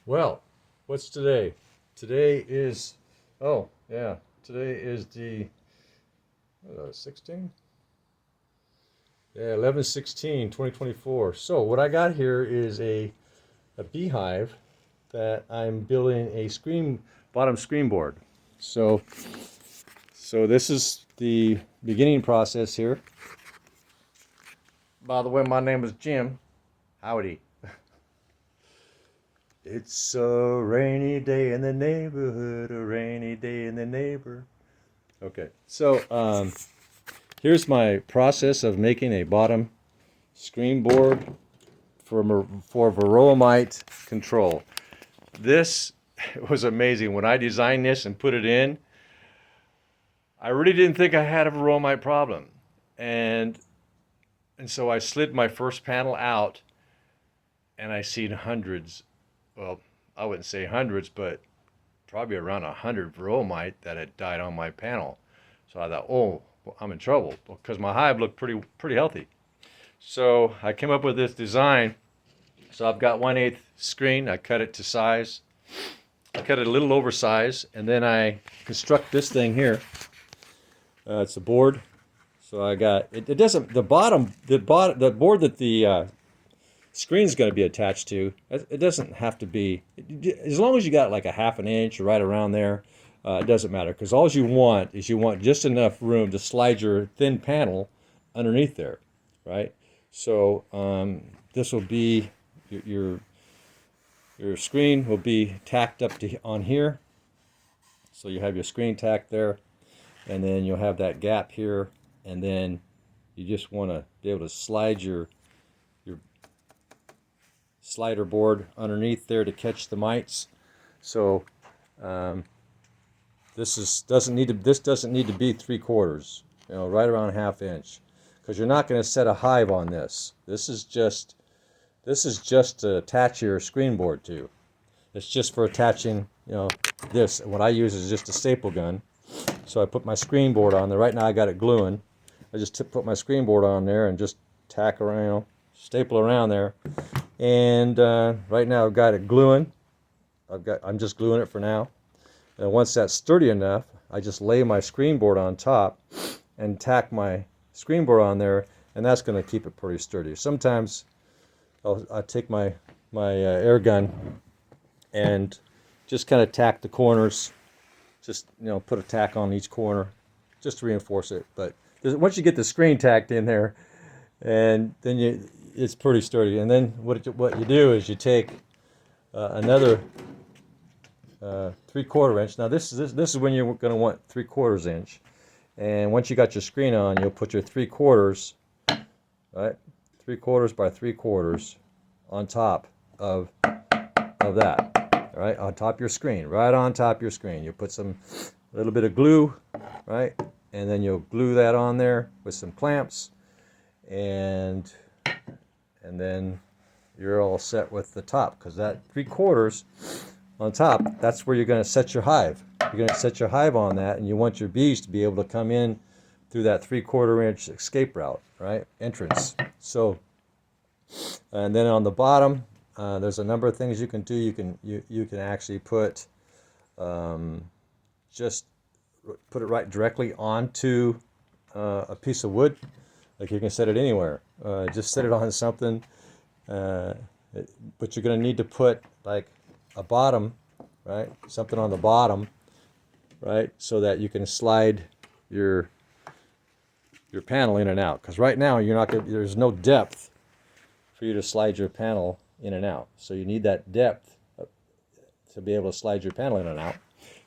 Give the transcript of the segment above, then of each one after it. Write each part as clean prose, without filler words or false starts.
Well, what's today? Today is, oh, yeah, today is the 16? Yeah, 11/16/2024. So what I got here is a beehive that I'm building a bottom screen board. So this is the beginning process here. By the way, my name is Jim. Howdy. It's a rainy day in the neighborhood, a rainy day in the neighbor. Okay, so here's my process of making a bottom screen board for Varroa Mite control. This was amazing. When I designed this and put it in, I really didn't think I had a Varroa Mite problem. And so I slid my first panel out and I seen hundreds, well, I wouldn't say hundreds, but probably around 100 Varroa Mite that had died on my panel. So I thought, oh, well, I'm in trouble because my hive looked pretty healthy. So I came up with this design. So I've got 1/8 screen. I cut it to size. I cut it a little oversized, and then I construct this thing here. It's a board. So I got it. It doesn't the bottom the board that the screen's going to be attached to. It doesn't have to be as long as you got like a half an inch or right around there. It doesn't matter because all you want is you want just enough room to slide your thin panel underneath there, right? So this will be your screen will be tacked up to on here. So you have your screen tacked there, and then you'll have that gap here, and then you just want to be able to slide your slider board underneath there to catch the mites. So this doesn't need to be 3/4, right around 1/2 inch, because you're not going to set a hive on this. This is just to attach your screen board to. It's just for attaching, this. What I use is just a staple gun. So I put my screen board on there. Right now I got it gluing. I just put my screen board on there and just tack around, staple around there. And right now I've got it gluing. I'm just gluing it for now. And once that's sturdy enough, I just lay my screen board on top and tack my screen board on there, and that's going to keep it pretty sturdy. Sometimes I'll take my air gun and just kind of tack the corners. Just put a tack on each corner, just to reinforce it. But once you get the screen tacked in there, and then it's pretty sturdy. And then what you do is you take another 3/4 inch. Now this is when you're going to want 3/4 inch. And once you got your screen on, you'll put your 3/4, right, 3/4 by 3/4 on top of that, right, on top of your screen, right on top of your screen. You put a little bit of glue, right, and then you'll glue that on there with some clamps, and then you're all set with the top, because that 3/4 on top, that's where you're going to set your hive. You're going to set your hive on that, and you want your bees to be able to come in through that 3/4 inch escape route, right, entrance. So, and then on the bottom, there's a number of things you can do. You can actually put just put it right directly onto a piece of wood. Like you can set it anywhere. Just set it on something. But you're going to need to put like a bottom, right? Something on the bottom, right? So that you can slide your panel in and out. Because right now there's no depth for you to slide your panel in and out. So you need that depth to be able to slide your panel in and out.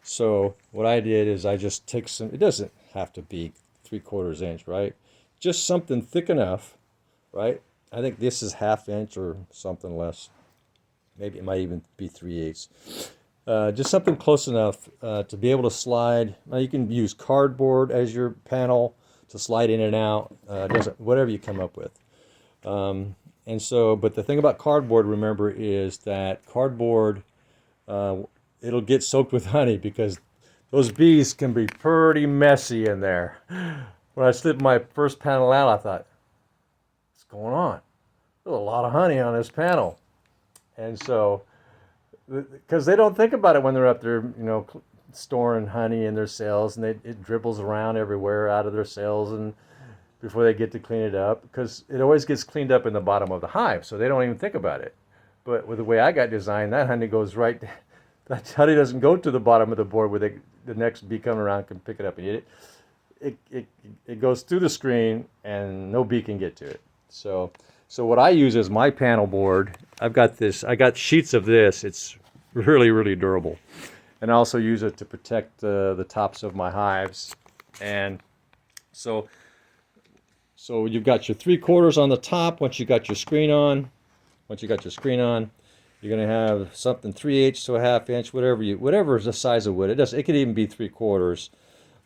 So what I did is I just took some. It doesn't have to be 3/4 inch, right? Just something thick enough, right? I think this is 1/2 inch or something less. Maybe it might even be 3/8. Just something close enough to be able to slide. Now you can use cardboard as your panel to slide in and out. Whatever you come up with. And so, but the thing about cardboard, remember, is that cardboard, it'll get soaked with honey, because those bees can be pretty messy in there. When I slid my first panel out, I thought, what's going on? There's a lot of honey on this panel. And so because they don't think about it when they're up there, you know, storing honey in their cells, and it dribbles around everywhere out of their cells, and before they get to clean it up, because it always gets cleaned up in the bottom of the hive, so they don't even think about it. But with the way I got designed, that honey goes right. That honey doesn't go to the bottom of the board where the next bee coming around can pick it up and eat it. It goes through the screen, and no bee can get to it. So what I use is my panel board. I got sheets of this. It's really, really durable. And I also use it to protect the tops of my hives. And so you've got your 3/4 on the top. Once you got your screen on, you're gonna have something 3/8 to a 1/2 inch, whatever is the size of wood. It could even be 3/4,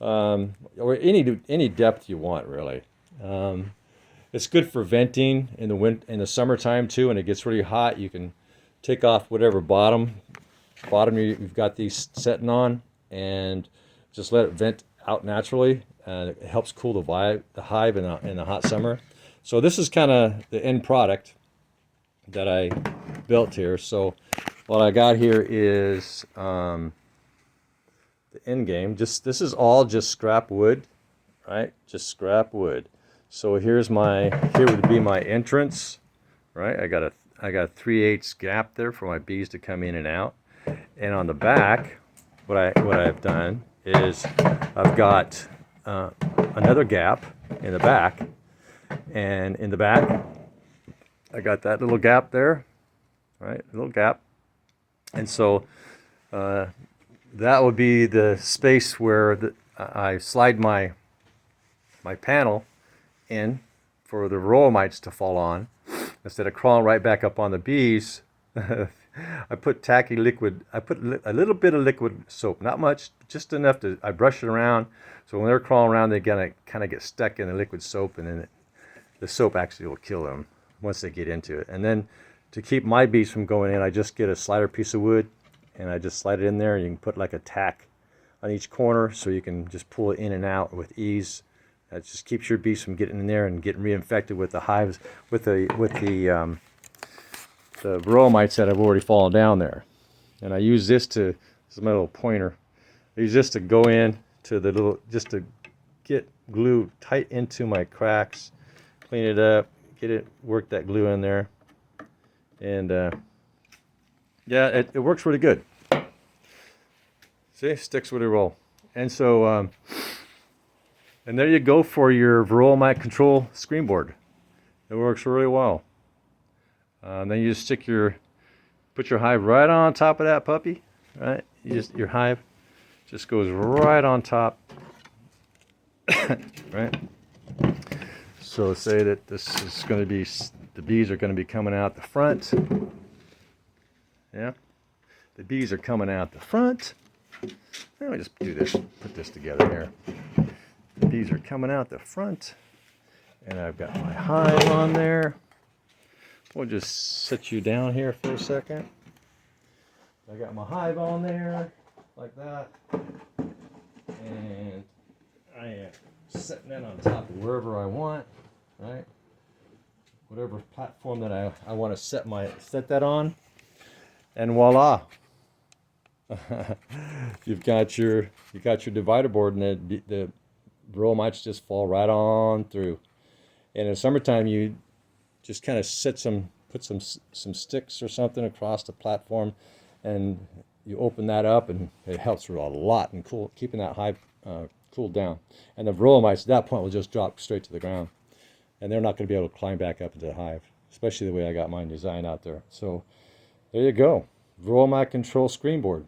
or any depth you want, really. It's good for venting in the summertime too. When it gets really hot, you can take off whatever bottom you've got these setting on, and just let it vent out naturally. It helps cool the hive in the hot summer. So this is kind of the end product that I built here. So what I got here is the end game. This is all just scrap wood, right? Just scrap wood. So here would be my entrance, right? I got a 3/8 gap there for my bees to come in and out. And on the back, what I've done is I've got another gap in the back, and in the back I got that little gap there, right? Little gap, and so that would be the space where I slide my panel in for the Varroa mites to fall on. Instead of crawling right back up on the bees, I put tacky liquid. I put a little bit of liquid soap, not much, just enough I brush it around. So when they're crawling around, they're gonna kind of get stuck in the liquid soap, and then the soap actually will kill them once they get into it. And then to keep my bees from going in, I just get a slider piece of wood, and I just slide it in there. And you can put like a tack on each corner, so you can just pull it in and out with ease. That just keeps your bees from getting in there and getting reinfected with the hives, with the Varroa mites that have already fallen down there. And I use this this is my little pointer. I use this to go in to just to get glue tight into my cracks, clean it up, work that glue in there. And yeah, it works really good. See, sticks really well. And so, and there you go for your Varroa mite control screen board. It works really well. Then you just put your hive right on top of that puppy, right? Your hive just goes right on top, right? So say that this is going to be, the bees are going to be coming out the front. Yeah, the bees are coming out the front. Let me just do this, put this together here. The bees are coming out the front, and I've got my hive on there. We'll just sit you down here for a second. I got my hive on there, like that. And I am setting that on top of wherever I want, right? Whatever platform that I want to set that on. And voila. you've got your divider board, and the Varroa mites just fall right on through. And in the summertime, you just kind of put some sticks or something across the platform, and you open that up, and it helps a lot in keeping that hive cooled down. And the Varroa mites at that point will just drop straight to the ground, and they're not going to be able to climb back up into the hive, especially the way I got mine designed out there. So there you go, Varroa mite control screen board.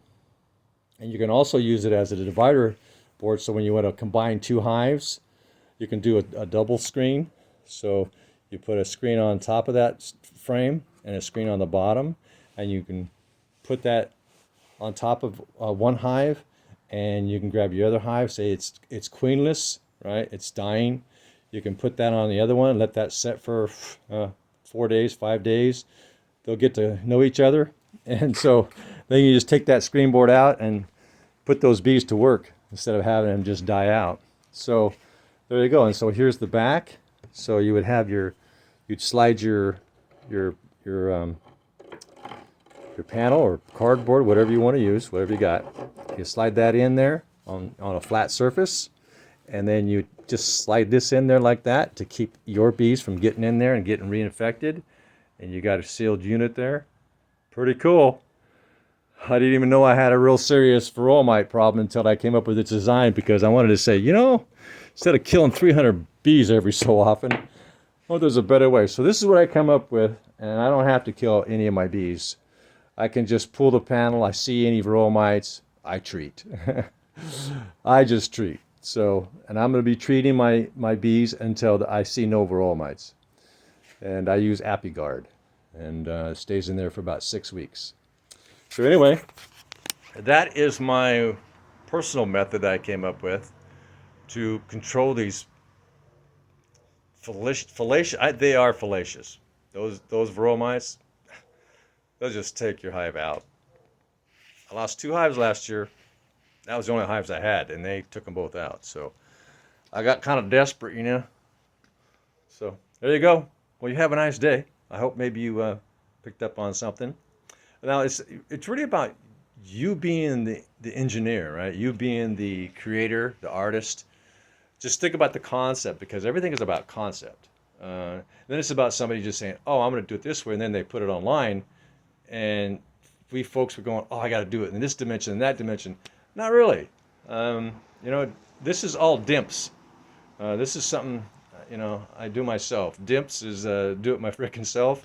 And you can also use it as a divider board, so when you want to combine two hives, you can do a double screen. So you put a screen on top of that frame and a screen on the bottom, and you can put that on top of one hive, and you can grab your other hive. Say it's queenless, right? It's dying. You can put that on the other one, let that set for 4 days, 5 days. They'll get to know each other, and so then you just take that screen board out and put those bees to work instead of having them just die out. So there you go. And so here's the back. So you would have you'd slide your your panel or cardboard, whatever you want to use, whatever you got. You slide that in there on a flat surface, and then you just slide this in there like that to keep your bees from getting in there and getting reinfected. And you got a sealed unit there. Pretty cool. I didn't even know I had a real serious Varroa Mite problem until I came up with this design, because I wanted to say, you know, instead of killing 300 bees every so often, oh, there's a better way. So this is what I come up with, and I don't have to kill any of my bees. I can just pull the panel. I see any Varroa Mites, I treat. I just treat. So, and I'm going to be treating my bees until I see no Varroa Mites. And I use ApiGuard, and it stays in there for about 6 weeks. So anyway, that is my personal method that I came up with to control these fallacious. They are fallacious. Those Varroa Mites, they'll just take your hive out. I lost 2 hives last year. That was the only hives I had, and they took them both out. So I got kind of desperate, you know. So there you go. Well, you have a nice day. I hope maybe you picked up on something. Now, it's really about you being the engineer, right? You being the creator, the artist. Just think about the concept, because everything is about concept. Then it's about somebody just saying, oh, I'm going to do it this way, and then they put it online, and we folks were going, oh, I got to do it in this dimension and that dimension. Not really. You know, this is all dimps. This is something, you know, I do myself. Dimps is do it my frickin' self.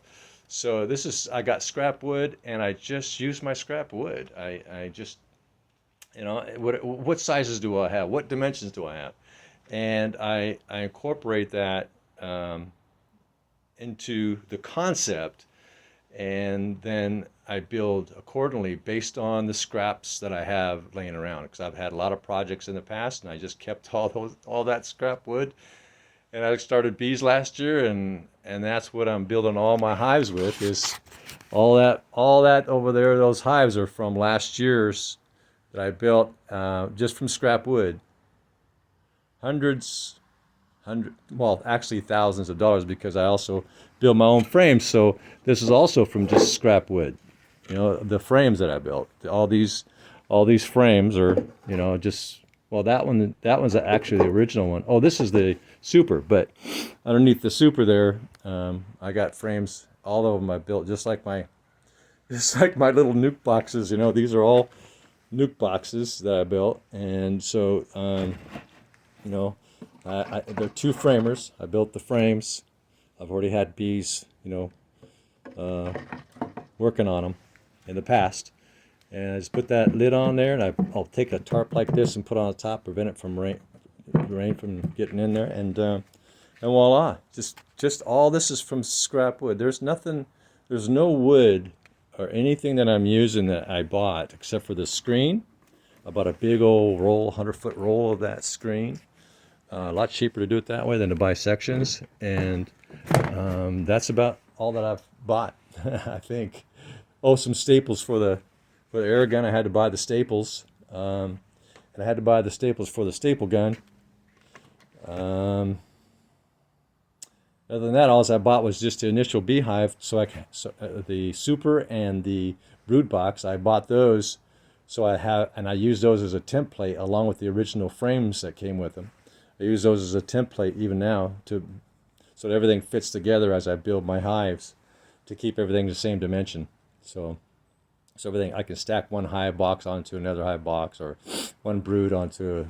So this is, I got scrap wood, and I just use my scrap wood. I just, you know, what sizes do I have? What dimensions do I have? And I incorporate that into the concept, and then I build accordingly based on the scraps that I have laying around. Because I've had a lot of projects in the past, and I just kept all that scrap wood. And I started bees last year, and that's what I'm building all my hives with. Is all that over there. Those hives are from last year's that I built just from scrap wood. Well, actually thousands of dollars, because I also build my own frames. So this is also from just scrap wood. You know, the frames that I built. All these frames are, you know, just, well, that one's actually the original one. Oh, this is the super, but underneath the super there, I got frames. All of them I built just like my little nuke boxes. You know, these are all nuke boxes that I built, and so you know, they're 2 framers. I built the frames. I've already had bees, you know, working on them in the past. And I just put that lid on there, and I'll take a tarp like this and put on the top, prevent it from rain from getting in there, and voila! Just all this is from scrap wood. There's no wood or anything that I'm using that I bought except for the screen. I bought a big old roll, 100-foot roll of that screen. A lot cheaper to do it that way than to buy sections, and that's about all that I've bought. I think. Oh, some staples for the air gun. I had to buy the staples, and I had to buy the staples for the staple gun. Other than that, all I bought was just the initial beehive. The super and the brood box, I bought those. So I use those as a template along with the original frames that came with them. I use those as a template even now so that everything fits together as I build my hives, to keep everything the same dimension. So everything, I can stack one hive box onto another hive box, or one brood onto a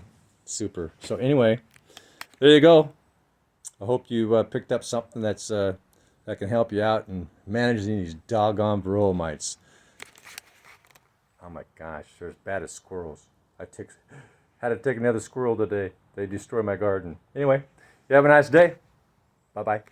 super. So anyway, there you go. I hope you picked up something that can help you out in managing these doggone Varroa Mites. Oh my gosh, they're as bad as squirrels. Had to take another squirrel today. They destroyed my garden. Anyway, you have a nice day. Bye-bye.